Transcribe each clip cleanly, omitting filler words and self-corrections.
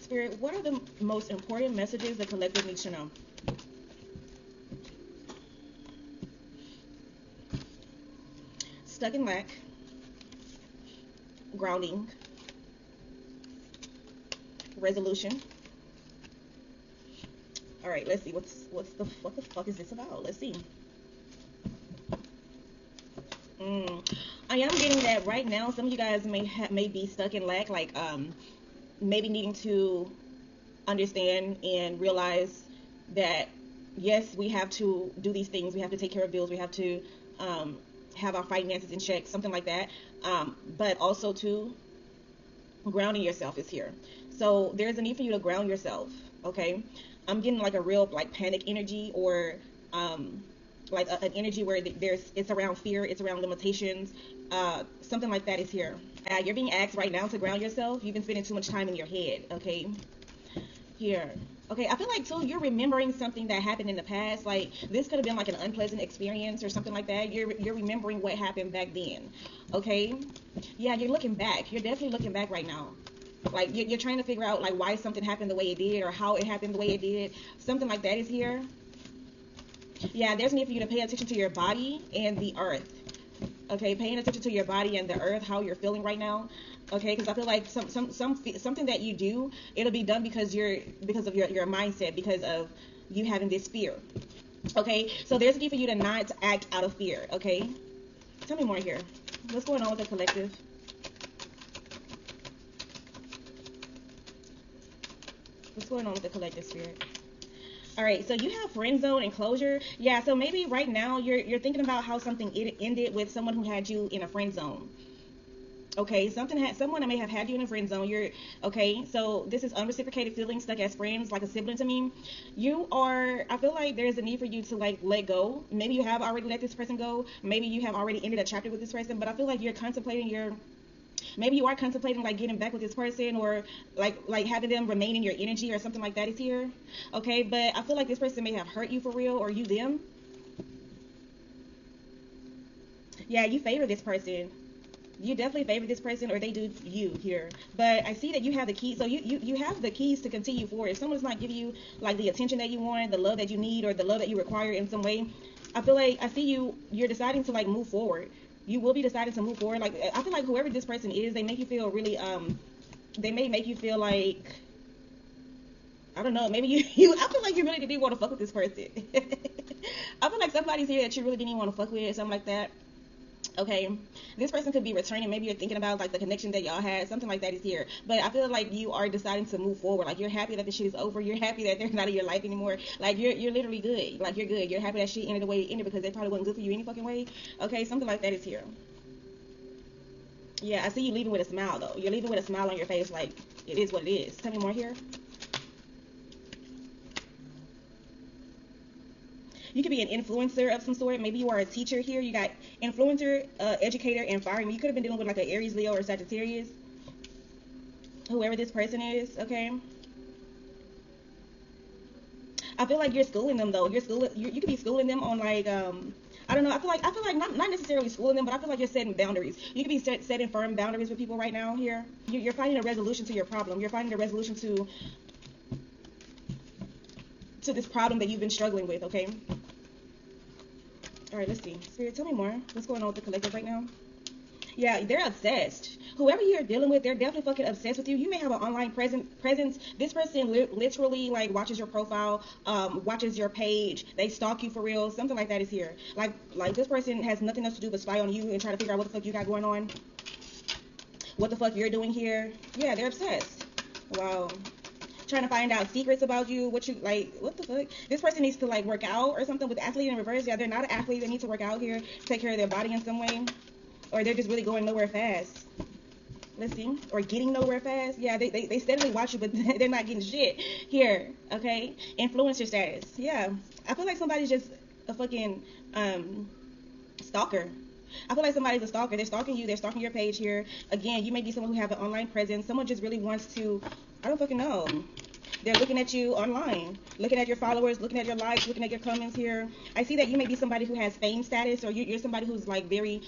Spirit, what are the most important messages the collective needs to know? Stuck in lack, grounding, resolution. All right, let's see what the fuck is this about? Let's see. I am getting that right now. Some of you guys may be stuck in lack, like maybe needing to understand and realize that yes, we have to do these things. We have to take care of bills. We have to have our finances in check, something like that. But also too, grounding yourself is here. So there's a need for you to ground yourself. Okay, I'm getting like a real like panic energy, or like an energy where it's around fear, it's around limitations, something like that is here. You're being asked right now to ground yourself. You've been spending too much time in your head. Okay, here. Okay, I feel like too you're remembering something that happened in the past. Like this could have been like an unpleasant experience or something like that. You're remembering what happened back then. Okay, yeah, you're looking back. You're definitely looking back right now. Like you're trying to figure out like why something happened the way it did, or how it happened the way it did. Something like that is here. Yeah, there's a need for you to pay attention to your body and the earth. Okay, paying attention to your body and the earth, how you're feeling right now. Okay, because I feel like something that you do, it'll be done because of your mindset, because of you having this fear. Okay, so there's a need for you to not act out of fear. Okay, tell me more here. What's going on with the collective? What's going on with the collective, Spirit? All right, so you have friend zone and closure. Yeah, so maybe right now you're thinking about how something ended with someone who had you in a friend zone. Okay, someone that may have had you in a friend zone. Okay, so this is unreciprocated feelings, stuck as friends, like a sibling to me. I feel like there's a need for you to like let go. Maybe you have already let this person go. Maybe you have already ended a chapter with this person, but I feel like you're contemplating maybe you are contemplating like getting back with this person, or like having them remain in your energy, or something like that is here. Okay, but I feel like this person may have hurt you for real, or you them. Yeah, you favor this person. You definitely favor this person, or they do you here. But I see that you have the key, so you have the keys to continue forward. If someone's not giving you like the attention that you want, the love that you need, or the love that you require in some way, I feel like I see you're deciding to like move forward. You will be deciding to move forward. Like I feel like whoever this person is, they make you feel really they may make you feel like, I don't know, maybe I feel like you really didn't want to fuck with this person. I feel like somebody's here that you really didn't want to fuck with, or something like that. Okay, this person could be returning. Maybe you're thinking about like the connection that y'all had, something like that is here. But I feel like you are deciding to move forward. Like you're happy that the shit is over. You're happy that they're not in your life anymore. Like you're literally good. Like you're good. You're happy that shit ended the way it ended, because they probably wasn't good for you any fucking way. Okay, something like that is here. Yeah, I see you leaving with a smile though. You're leaving with a smile on your face, like it is what it is. Tell me more here. You could be an influencer of some sort. Maybe you are a teacher here. You got influencer, educator, and fireman. You could have been dealing with like an Aries, Leo, or Sagittarius. Whoever this person is, okay? I feel like you're schooling them though. You could be schooling them on like I don't know. I feel like not necessarily schooling them, but I feel like you're setting boundaries. You could be setting firm boundaries with people right now here. You're finding a resolution to your problem. You're finding a resolution to this problem that you've been struggling with, okay? All right, let's see. Spirit, tell me more. What's going on with the collective right now? Yeah, they're obsessed. Whoever you're dealing with, they're definitely fucking obsessed with you. You may have an online presence. This person literally like watches your profile, watches your page. They stalk you for real. Something like that is here. Like this person has nothing else to do but spy on you and try to figure out what the fuck you got going on. What the fuck you're doing here. Yeah, they're obsessed. Wow. Trying to find out secrets about you, what the fuck? This person needs to like work out or something. With athlete in reverse, yeah, they're not an athlete. They need to work out here, take care of their body in some way, or they're just really going nowhere fast. Let's see. Or getting nowhere fast. Yeah, they steadily watch you, but they're not getting shit here. Okay, influencer status. Yeah, I feel like somebody's just a fucking stalker. I feel like somebody's a stalker. They're stalking you. They're stalking your page here. Again, you may be someone who have an online presence. Someone just really wants to, I don't fucking know. They're looking at you online, looking at your followers, looking at your likes, looking at your comments here. I see that you may be somebody who has fame status, or you're somebody who's like very,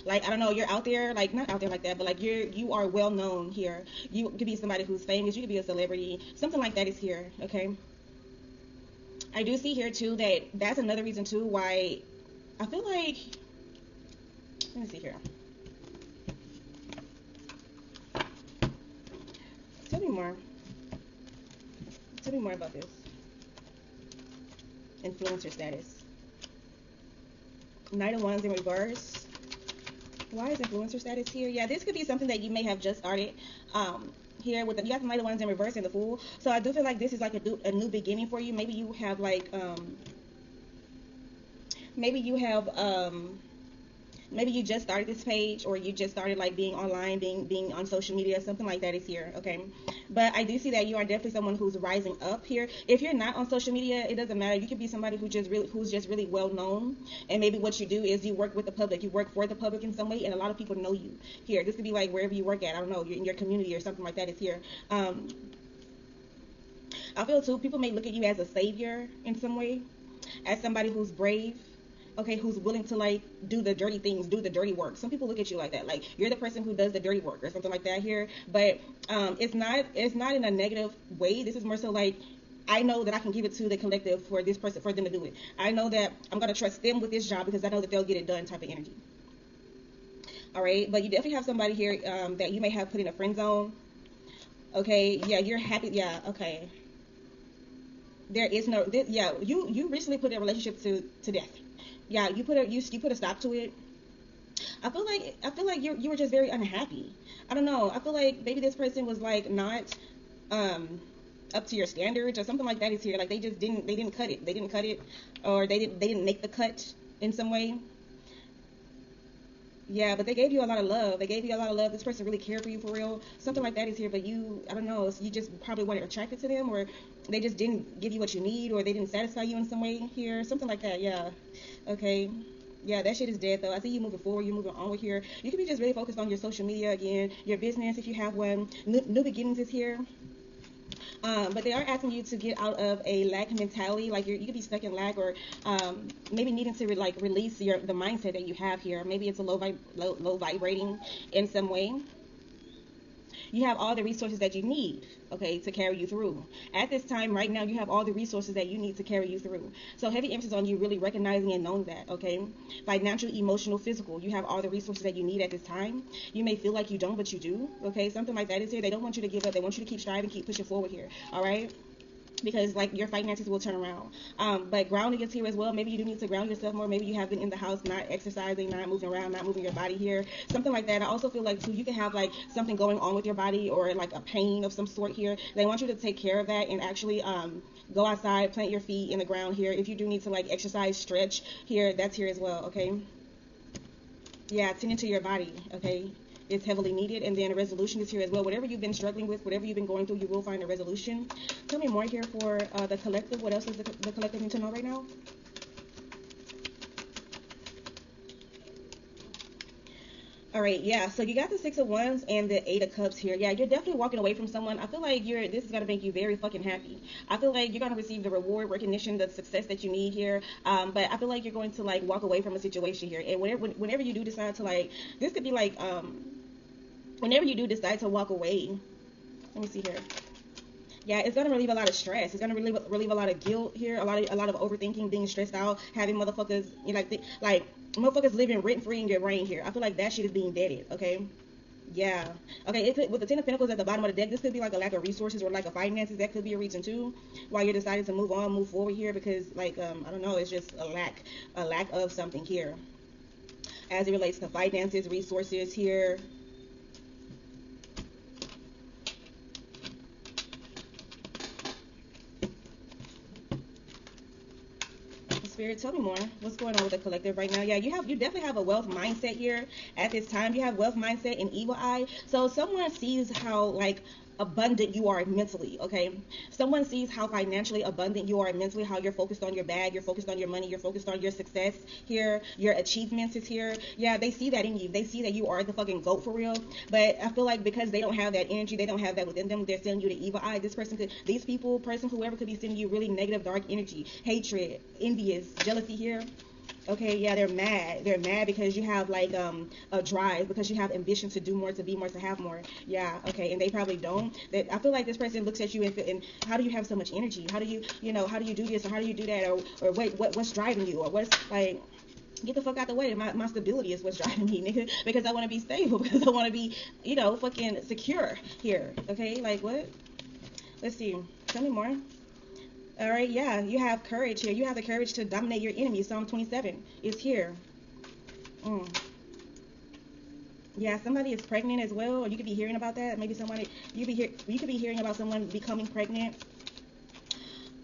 Like, I don't know, you're out there, like, not out there like that, but like you are well known here. You could be somebody who's famous, you could be a celebrity, something like that is here, okay? I do see here too that that's another reason too why I feel like, let me see here. Tell me more. Tell me more about this. Influencer status. Knight of Wands in reverse. Why is influencer status here? Yeah, this could be something that you may have just started. Here with the, you got the Knight of Wands in reverse and the Fool. So I do feel like this is like a new beginning for you. Maybe you have like maybe you just started this page, or you just started like being online, being on social media, something like that is here, okay? But I do see that you are definitely someone who's rising up here. If you're not on social media, it doesn't matter. You could be somebody who's just really well known, and maybe what you do is you work with the public, you work for the public in some way, and a lot of people know you here. This could be like wherever you work at, I don't know, in your community or something like that is here. I feel too, people may look at you as a savior in some way, as somebody who's brave, okay, who's willing to like do the dirty things, do the dirty work. Some people look at you like that, like you're the person who does the dirty work or something like that here. But it's not in a negative way. This is more so like, I know that I can give it to the collective for this person, for them to do it. I know that I'm gonna trust them with this job because I know that they'll get it done, type of energy. All right, but you definitely have somebody here that you may have put in a friend zone. Okay, yeah, you're happy. Yeah, okay. There is no, yeah, you recently put a relationship to death. Yeah, you put a stop to it. I feel like you were just very unhappy. I don't know. I feel like maybe this person was like not up to your standards or something like that is here. Like they didn't cut it. They didn't cut it, or they didn't make the cut in some way. Yeah, but they gave you a lot of love. They gave you a lot of love. This person really cared for you for real. Something like that is here, but you, I don't know, you just probably weren't attracted to them, or they just didn't give you what you need, or they didn't satisfy you in some way here. Something like that, yeah. Okay. Yeah, that shit is dead though. I see you moving forward, you're moving onward here. You can be just really focused on your social media again, your business if you have one. New beginnings is here. But they are asking you to get out of a lack mentality, like you could be stuck in lack, or maybe needing to release the mindset that you have here. Maybe it's a low vibrating in some way. You have all the resources that you need, okay, to carry you through. At this time, right now, you have all the resources that you need to carry you through. So heavy emphasis on you really recognizing and knowing that, okay? Financial, emotional, physical, you have all the resources that you need at this time. You may feel like you don't, but you do, okay? Something like that is here. They don't want you to give up. They want you to keep striving, keep pushing forward here, all right? Because like your finances will turn around. But grounding is here as well. Maybe you do need to ground yourself more. Maybe you have been in the house not exercising, not moving around, not moving your body here, something like that. I also feel like too, you can have like something going on with your body, or like a pain of some sort here. They want you to take care of that and actually go outside, plant your feet in the ground here. If you do need to like exercise, stretch here, that's here as well, okay? Yeah, tending to your body, okay? It's heavily needed. And then a resolution is here as well. Whatever you've been struggling with, whatever you've been going through, you will find a resolution. Tell me more here for the collective. What else does the collective need to know right now? All right, yeah, so you got the Six of Wands and the Eight of Cups here. Yeah, you're definitely walking away from someone. I feel like this is going to make you very fucking happy. I feel like you're going to receive the reward, recognition, the success that you need here. But I feel like you're going to like walk away from a situation here. And whenever you do decide to like, this could be like, whenever you do decide to walk away, let me see here. Yeah, it's gonna relieve a lot of stress. It's gonna relieve a lot of guilt here, a lot of overthinking, being stressed out, having motherfuckers, you know, like motherfuckers living rent free in your brain here. I feel like that shit is being deaded. Okay. Yeah. Okay. With the Ten of Pentacles at the bottom of the deck, this could be like a lack of resources or like a finances. That could be a reason too why you're deciding to move forward here, because like I don't know, it's just a lack of something here as it relates to finances, resources here. Spirit, tell me more. What's going on with the collective right now? Yeah, you definitely have a wealth mindset here at this time. You have wealth mindset and evil eye. So someone sees how like abundant you are mentally, okay? Someone sees how financially abundant you are mentally, how you're focused on your bag, you're focused on your money, you're focused on your success here, your achievements is here. Yeah, they see that in you. They see that you are the fucking GOAT for real. But I feel like because they don't have that energy, they don't have that within them, they're sending you the evil eye. Whoever could be sending you really negative, dark energy, hatred, envious, jealousy here. Okay, yeah, they're mad. They're mad because you have like a drive, because you have ambition to do more, to be more, to have more. Yeah, okay, and they probably don't. That I feel like this person looks at you and how do you have so much energy? How do you, how do you do this or how do you do that, or wait, what's driving you, or what's like. Get the fuck out the way. My stability is what's driving me, nigga. Because I want to be stable. Because I want to be, fucking secure here. Okay, like what? Let's see. Tell me more. All right, yeah, you have courage here. You have the courage to dominate your enemy. Psalm 27 is here. Mm. Yeah, somebody is pregnant as well, or you could be hearing about that. Maybe somebody you could be hearing about someone becoming pregnant.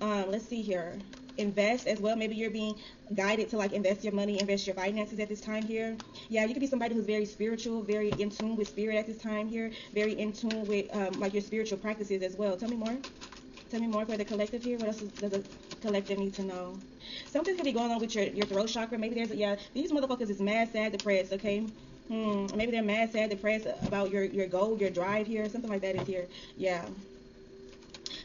Let's see here. Invest as well. Maybe you're being guided to like invest your money, invest your finances at this time here. Yeah, you could be somebody who's very spiritual, very in tune with spirit at this time here, very in tune with like your spiritual practices as well. Tell me more. Tell me more for the collective here. What else does the collective need to know? Something's gonna be going on with your throat chakra. Maybe these motherfuckers is mad, sad, depressed. Okay. Maybe they're mad, sad, depressed about your goal, your drive here. Something like that is here. Yeah.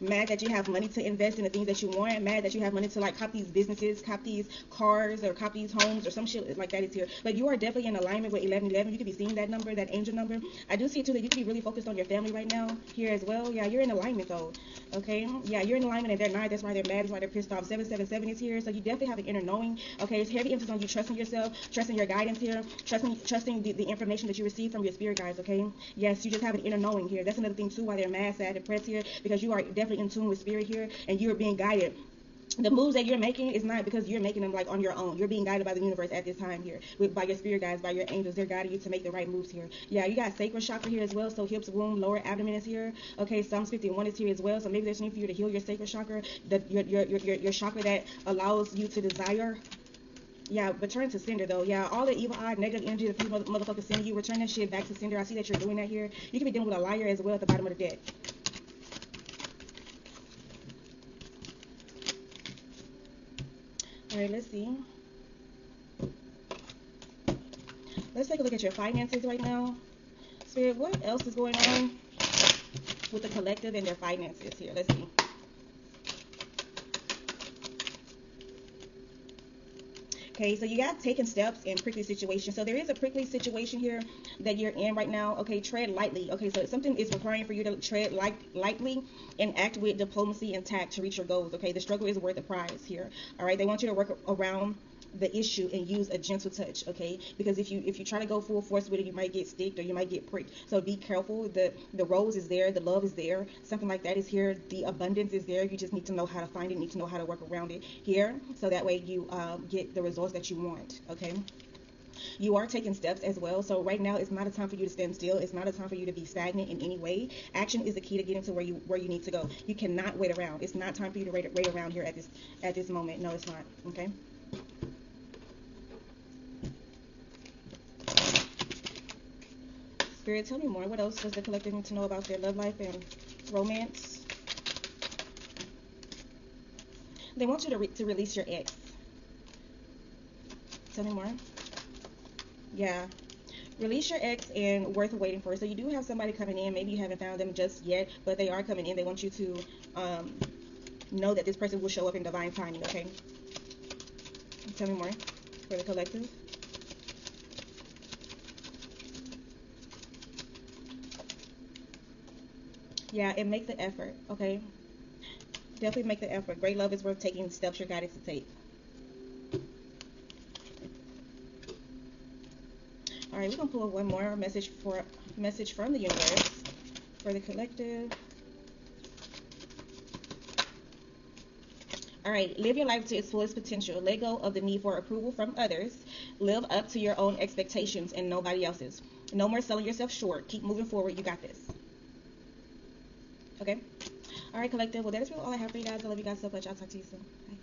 Mad that you have money to invest in the things that you want. Mad that you have money to like cop these businesses, cop these cars, or cop these homes, or some shit like that is here. But you are definitely in alignment with 1111. You could be seeing that number, that angel number. I do see too that you could be really focused on your family right now here as well. Yeah, you're in alignment though. Okay. Yeah, you're in alignment and they're not. That's why they're mad. That's why they're pissed off. 777 is here. So you definitely have an inner knowing. Okay. It's heavy emphasis on you trusting yourself, trusting your guidance here, trusting the information that you receive from your spirit guides. Okay. Yes, you just have an inner knowing here. That's another thing too why they're mad, sad, depressed here, because you are definitely in tune with spirit here, and you're being guided. The moves that you're making is not because you're making them like on your own. You're being guided by the universe at this time here, by your spirit guides, by your angels. They're guiding you to make the right moves here. Yeah, you got sacral chakra here as well. So hips, womb, lower abdomen is here. Okay, Psalms 51 is here as well. So maybe there's need for you to heal your sacral chakra, your chakra that allows you to desire. Yeah, return to sender though. Yeah, all the evil eye, negative energy that people motherfuckers send you, return that shit back to sender. I see that you're doing that here. You could be dealing with a liar as well at the bottom of the deck. All right, let's see. Let's take a look at your finances right now. Spirit, what else is going on with the collective and their finances here? Let's see. Okay, so you got taking steps in prickly situations. So there is a prickly situation here that you're in right now. Okay, tread lightly. Okay, so something is requiring for you to tread lightly and act with diplomacy and tact to reach your goals. Okay, the struggle is worth the prize here. All right, they want you to work around the issue and use a gentle touch. Okay, because if you try to go full force with it, you might get sticked or you might get pricked. So be careful. The rose is there, the love is there, something like that is here, the abundance is there. You just need to know how to find it, need to know how to work around it here, so that way you get the results that you want. Okay, you are taking steps as well. So right now it's not a time for you to stand still. It's not a time for you to be stagnant in any way. Action is the key to getting to where you need to go. You cannot wait around. It's not time for you to wait around here at this moment. No, it's not. Okay. Spirit, tell me more. What else does the collective need to know about their love life and romance? They want you to release your ex. Tell me more. Yeah. Release your ex and worth waiting for. So you do have somebody coming in. Maybe you haven't found them just yet, but they are coming in. They want you to know that this person will show up in divine timing, okay? Tell me more for the collective. Yeah, and make the effort, okay? Definitely make the effort. Great love is worth taking steps you're guided to take. All right, we're gonna pull one more message from the universe for the collective. All right, live your life to its fullest potential. Let go of the need for approval from others. Live up to your own expectations and nobody else's. No more selling yourself short. Keep moving forward. You got this. Okay? All right, collective. Well, that is really all I have for you guys. I love you guys so much. I'll talk to you soon. Bye.